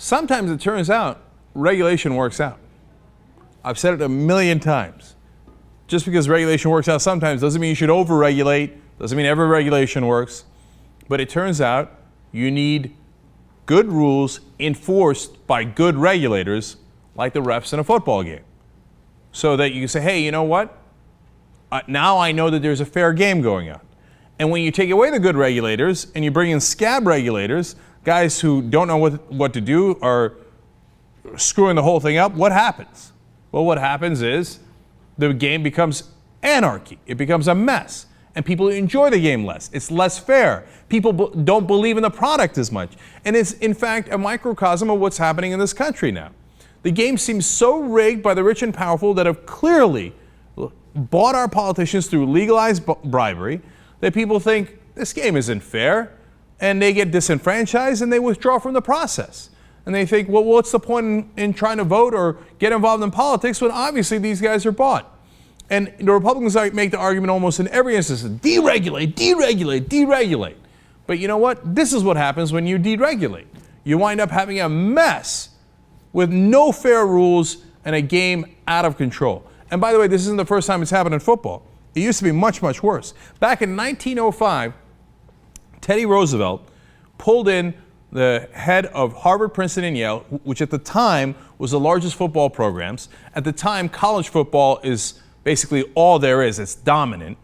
sometimes it turns out regulation works out. I've said it a million times. Just because regulation works out sometimes doesn't mean you should over-regulate, doesn't mean every regulation works. But it turns out you need good rules enforced by good regulators, like the refs in a football game. So that you can say, hey, you know what? Now I know that there's a fair game going on. And when you take away the good regulators and you bring in scab regulators, guys who don't know what to do are screwing the whole thing up, what happens? Well, what happens is the game becomes anarchy. It becomes a mess. And people enjoy the game less. It's less fair. People don't believe in the product as much. And it's, in fact, a microcosm of what's happening in this country now. The game seems so rigged by the rich and powerful that have clearly bought our politicians through legalized bribery that people think this game isn't fair, and they get disenfranchised and they withdraw from the process. And they think, well, what's the point in trying to vote or get involved in politics when obviously these guys are bought? And the Republicans make the argument almost in every instance, deregulate, deregulate, deregulate. But you know what? This is what happens when you deregulate. You wind up having a mess with no fair rules and a game out of control. And by the way, this isn't the first time it's happened in football. It used to be much, much worse. Back in 1905, Teddy Roosevelt pulled in the head of Harvard, Princeton, and Yale, which at the time was the largest football programs. At the time, college football is basically all there is. It's dominant.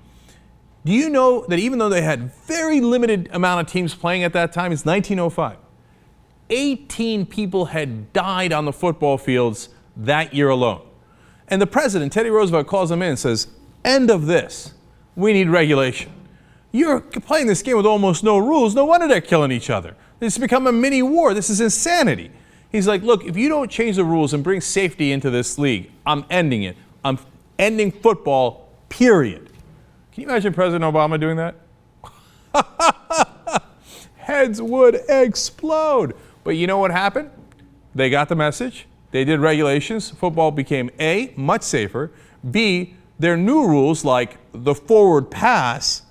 Do you know that even though they had very limited amount of teams playing at that time, it's 1905, 18 people had died on the football fields that year alone. And the president, Teddy Roosevelt, calls them in and says, end of this. We need regulation. You're playing this game with almost no rules. No wonder they're killing each other. This has become a mini war. This is insanity. He's like, look, if you don't change the rules and bring safety into this league, I'm ending it. I'm ending football, period. Can you imagine President Obama doing that? Heads would explode. But you know what happened? They got the message. They did regulations. Football became A, much safer. B, their new rules like the forward pass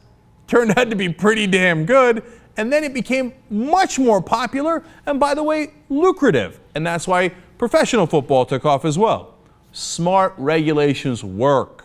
turned out to be pretty damn good. And then it became much more popular and, by the way, lucrative. And that's why professional football took off as well. Smart regulations work.